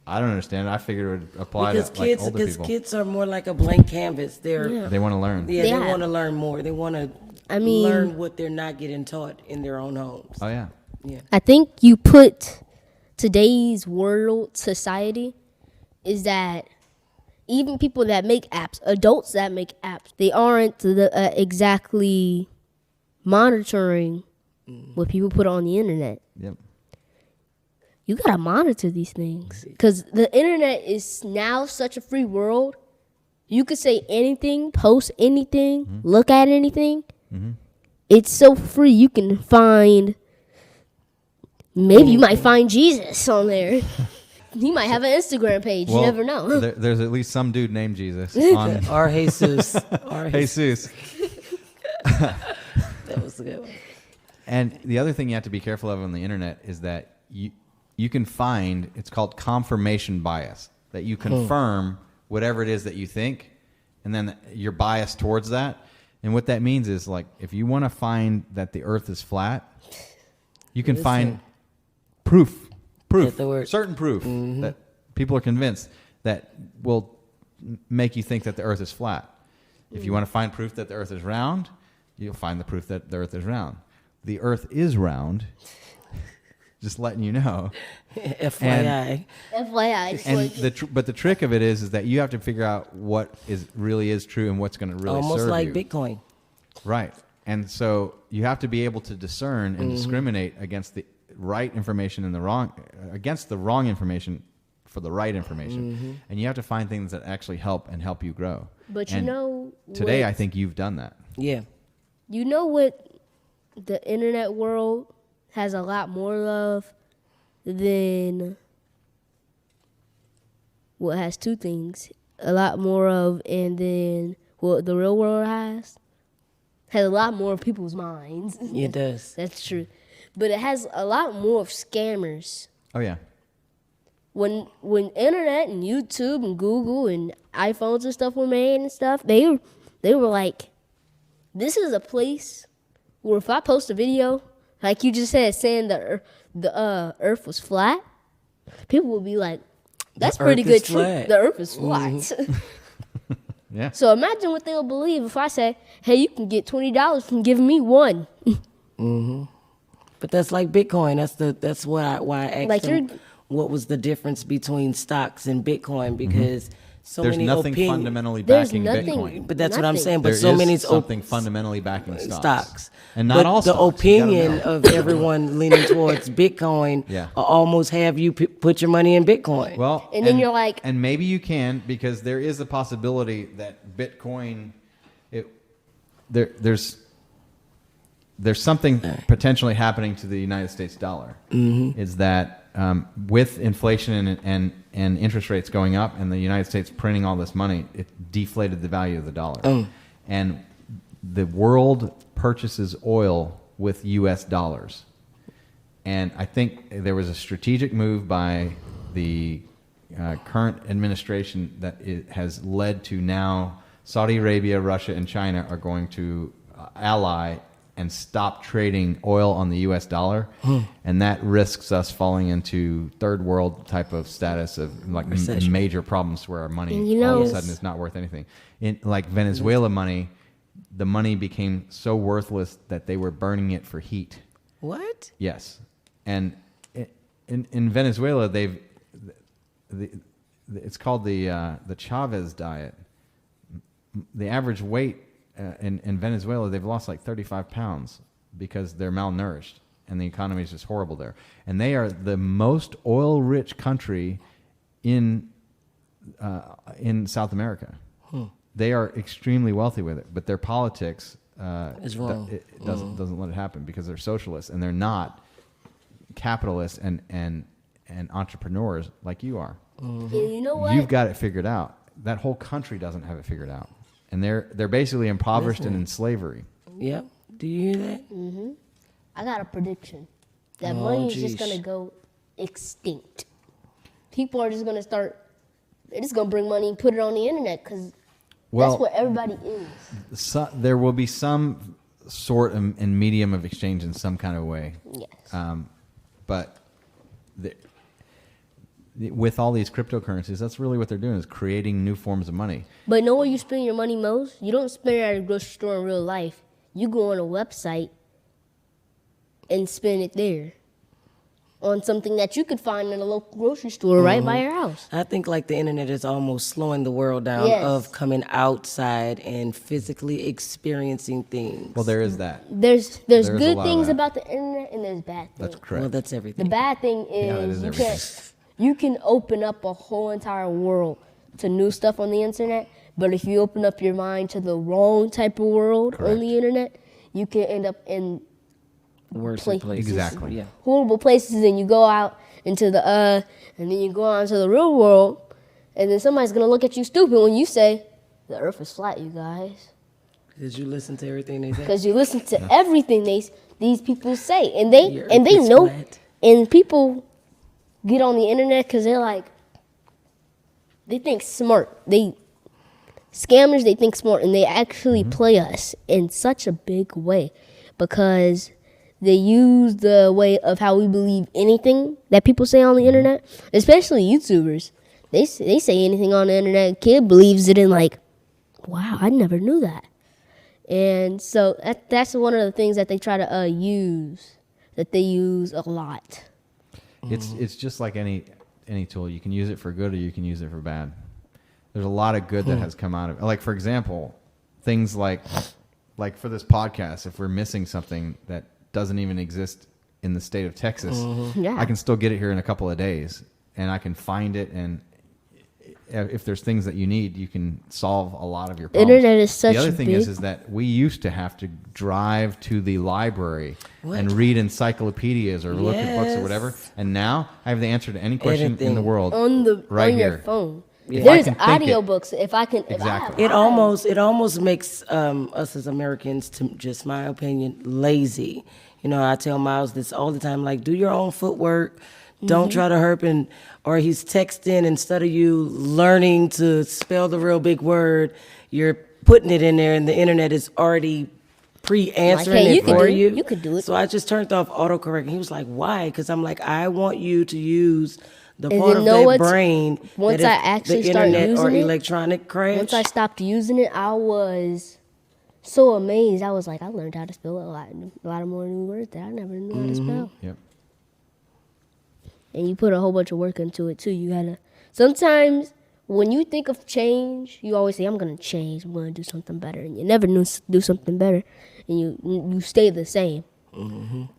I don't understand it. I figured it would apply Because to like older people. kids are more like a blank canvas. They want to learn. They Yeah. want to learn more. They want to I mean- learn what they're not getting taught in their own homes. Oh yeah. Yeah. I think you put today's world society is that even people that make apps, adults that make apps, they aren't exactly monitoring what people put on the internet. Yep. You gotta monitor these things because the internet is now such a free world. You could say anything, post anything, look at anything. It's so free. You can find. Maybe you might find Jesus on there. He might have an Instagram page. You never know. There's at least some dude named Jesus on Or Jesus. Or Jesus. That was a good one. And the other thing you have to be careful of on the internet is that you can find, it's called confirmation bias, that you confirm whatever it is that you think, and then you're biased towards that. And what that means is, like, if you want to find that the earth is flat, you can find proof, Get the word. certain proof that people are convinced that will make you think that the earth is flat. If you want to find proof that the earth is round, you'll find the proof that the earth is round. The earth is round. Just letting you know. FYI. FYI. And but the trick of it is that you have to figure out what really is true and what's going to really Almost serve like you. Bitcoin. Right. And so you have to be able to discern and discriminate against the right information and the wrong information for the right information. And you have to find things that actually help you grow. But and you know, today I think you've done that. Yeah. you know what the internet world has a lot more of than what has two things. A lot more of, and then what the real world has a lot more of people's minds. It does. That's true. But it has a lot more of scammers. Oh yeah. When internet and YouTube and Google and iPhones and stuff were made and stuff, they were like, this is a place where if I post a video, like you just said, saying the Earth was flat, people will be like, that's pretty good truth. The Earth is flat. Yeah. So imagine what they'll believe if I say, hey, you can get $20 from giving me one. But that's like Bitcoin. That's why I asked Like him what was the difference between stocks and Bitcoin, because so There's many nothing opinions. fundamentally There's backing nothing. Bitcoin. But that's what I'm Nothing. saying. But There so is many something fundamentally backing stocks. And not but all the stocks. You gotta opinion know. of everyone leaning towards Bitcoin Yeah. almost have you put your money in Bitcoin. Well, And then you're like- and maybe you can, because there is a possibility that Bitcoin, there's something potentially happening to the United States dollar. Is that with inflation and interest rates going up, and the United States printing all this money, it deflated the value of the dollar. And the world purchases oil with U.S. dollars. And I think there was a strategic move by the current administration that it has led to now Saudi Arabia, Russia, and China are going to ally and stop trading oil on the U.S. dollar. And that risks us falling into third world type of status of like major problems where our money all of a sudden is not worth anything. In like Venezuela money, the money became so worthless that they were burning it for heat. What? Yes, and in Venezuela, it's called the Chavez diet. The average weight in Venezuela, they've lost like 35 pounds because they're malnourished, and the economy is just horrible there. And they are the most oil-rich country in South America. They are extremely wealthy with it, but their politics is wrong. It doesn't let it happen because they're socialists and they're not capitalists and entrepreneurs like you are. And you know what? You've got it figured out. That whole country doesn't have it figured out, and they're basically impoverished and in slavery. Yep. Do you hear that? I got a prediction. That money is just going to go extinct. People are just going to start, they're just going to bring money and put it on the internet because that's what everybody is. There will be some sort and medium of exchange in some kind of way. Yes. But with all these cryptocurrencies, that's really what they're doing, is creating new forms of money. But know where you spend your money most? You don't spend it at a grocery store in real life. You go on a website and spend it there on something that you could find in a local grocery store right by your house. I think like the internet is almost slowing the world down of coming outside and physically experiencing things. Well, there is that. There's a good lot of things that. about the internet and there's bad things. That's correct. Well, that's everything. The bad thing Yeah, that is is you can open up a whole entire world to new stuff on the internet, but if you open up your mind to the wrong type of world on the internet, you can end up in Worse places. places. Exactly. Yeah. horrible places, and you go out into the and then you go out into the real world, and then somebody's gonna look at you stupid when you say the Earth is flat, you guys, Did you listen to everything they said? because you listen to everything these people say, and they Your and they Earth is know, flat. and people get on the internet because they're like, they think smart, scammers, they think smart, and they actually play us in such a big way because they use the way of how we believe anything that people say on the internet, especially YouTubers. They say anything on the internet, a kid believes it and like, wow, I never knew that. And so that's one of the things that they try to use, that they use a lot. It's just like any tool. You can use it for good or you can use it for bad. There's a lot of good that has come out of it. Like, for example, things like like for this podcast, if we're missing something that doesn't even exist in the state of Texas, Yeah. I can still get it here in a couple of days, and I can find it. And if there's things that you need, you can solve a lot of your problems. Internet is such the other thing big- is that we used to have to drive to the library and read encyclopedias or look at books or whatever. And now I have the answer to any question in Anything. the world on right your here. phone. If I There's can think it- audiobooks. If I can, Exactly. It almost makes us as Americans, to just my opinion, lazy. You know, I tell Myles this all the time, like, do your own footwork. Don't try to or he's texting instead of you learning to spell the real big word, you're putting it in there and the internet is already pre-answering Like, hey, it you could for do- you. you could do it. So I just turned off autocorrect and he was like, why? Because I'm like, I want you to use the And part then of know that what's- brain once that I if actually the start internet or using it- electronic crash. Once I stopped using it, I was so amazed. I was like, I learned how to spell a lot of more new words that I never knew how to spell. Yep. And you put a whole bunch of work into it too. You gotta. Sometimes when you think of change, you always say, "I'm gonna change. I'm gonna do something better," and you never do something better, and you stay the same.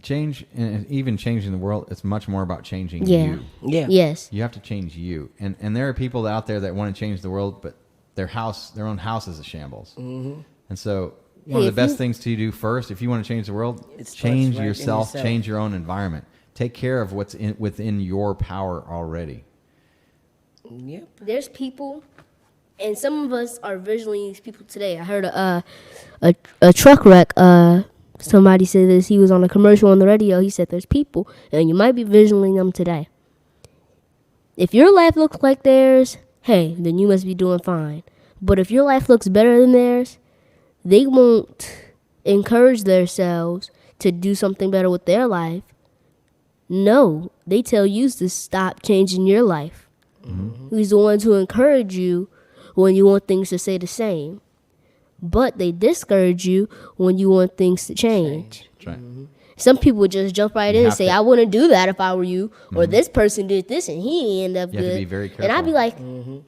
Change, and even changing the world, it's much more about changing Yeah. you. Yeah. Yes. You have to change you. And there are people out there that want to change the world, but their own house is a shambles. And so one of the if best you- things to do first, if you want to change the world, It starts change right in yourself, yourself. change your own environment. Take care of what's within your power already. Yep. There's people, and some of us are visually people today. I heard a truck wreck. Somebody said this. He was on a commercial on the radio. He said, "There's people, and you might be visualing them today. If your life looks like theirs, hey, then you must be doing fine. But if your life looks better than theirs, they won't encourage themselves to do something better with their life. No, they tell you to stop changing your life. Who's the ones who encourage you when you want things to stay the same. But they discourage you when you want things to change. That's right. Some people just jump right You in and have say, to- I wouldn't do that if I were you. Or this person did this and he ended up You have good. to be very And I'd be careful. like,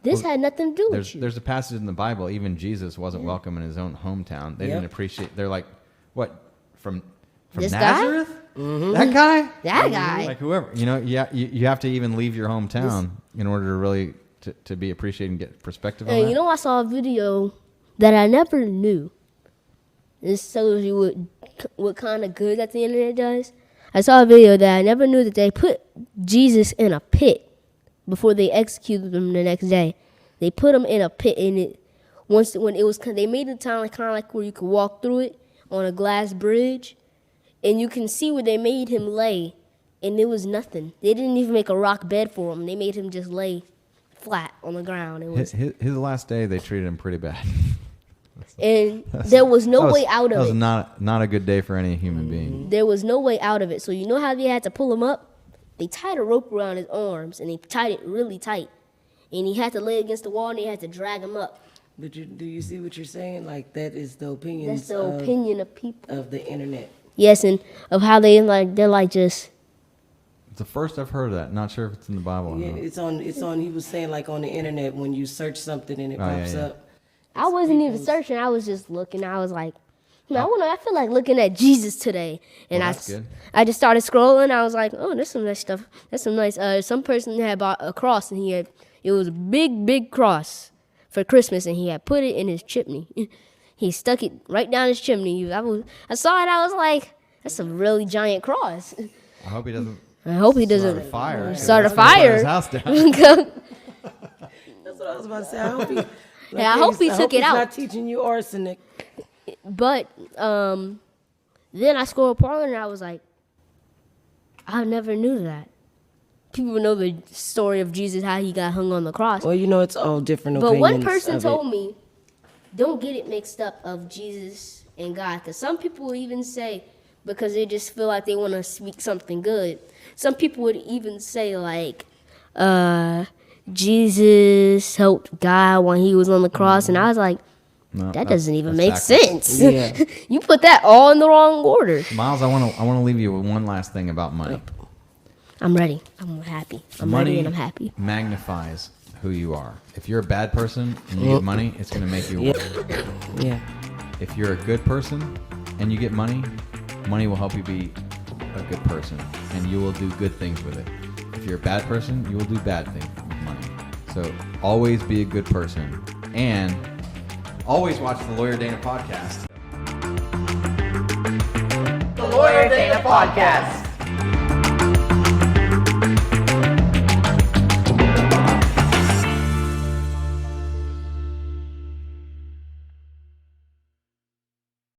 this had nothing to do with you. There's a passage in the Bible, even Jesus wasn't welcome in his own hometown. They didn't Yep. appreciate, they're like, what, from This guy? Nazareth? That guy? That guy. Like whoever, you have to even leave your hometown in order to really to be appreciated and get perspective on And that. you know, I saw a video that I never knew. This shows you what kind of good that the internet does. I saw a video that I never knew that they put Jesus in a pit before they executed him the next day. They put him in a pit, and they made it kind of like where you could walk through it on a glass bridge, and you can see where they made him lay, and there was nothing. They didn't even make a rock bed for him. They made him just lay flat on the ground. It was, his last day, they treated him pretty bad. and there was no way out That of was it. not a good day for any human being. There was no way out of it. So you know how they had to pull him up? They tied a rope around his arms, and they tied it really tight. And he had to lay against the wall, and they had to drag him up. But do you see what you're saying? Like, that is the opinions That's the opinion of people. of the internet. Yes, and of how they're like just. It's the first I've heard of that. Not sure if it's in the Bible or Yeah, not. it's on. He was saying, like, on the internet, when you search something and it Oh, yeah, pops yeah. up. I wasn't even searching. I was just looking. I was like, I feel like looking at Jesus today. And Well, that's good. I just started scrolling. I was like, oh, there's some nice stuff. That's some nice. Some person had bought a cross, and it was a big cross for Christmas, and he had put it in his chimney. He stuck it right down his chimney. I saw it. I was like, that's a really giant cross. I hope he doesn't I hope he start a doesn't fire. 'cause start a that's gonna burn fire. His house down. That's what I was about to say. I hope he. Yeah, I hope he took it he's out. Not teaching you arsenic. But then I scrolled upon it, and I was like, I never knew that. People know the story of Jesus, how he got hung on the cross. Well, it's all different But opinions. one person of told it. me, don't get it mixed up of Jesus and God. Because some people would even say, because they just feel like they want to speak something good. Some people would even say, like, Jesus helped God when he was on the cross. And I was like, No, that that's- doesn't even that's make backwards. sense. Yeah. You put that all in the wrong order. Miles, I want to leave you with one last thing about money. I'm ready. I'm happy. I'm ready and I'm happy. Magnifies who you are. If you're a bad person and you get money, it's going to make you. Yeah. if you're a good person and you get money, money will help you be a good person, and you will do good things with it. If you're a bad person, you will do bad things with money. So always be a good person, and always watch the Lawyer Dana podcast. The Lawyer Dana Podcast.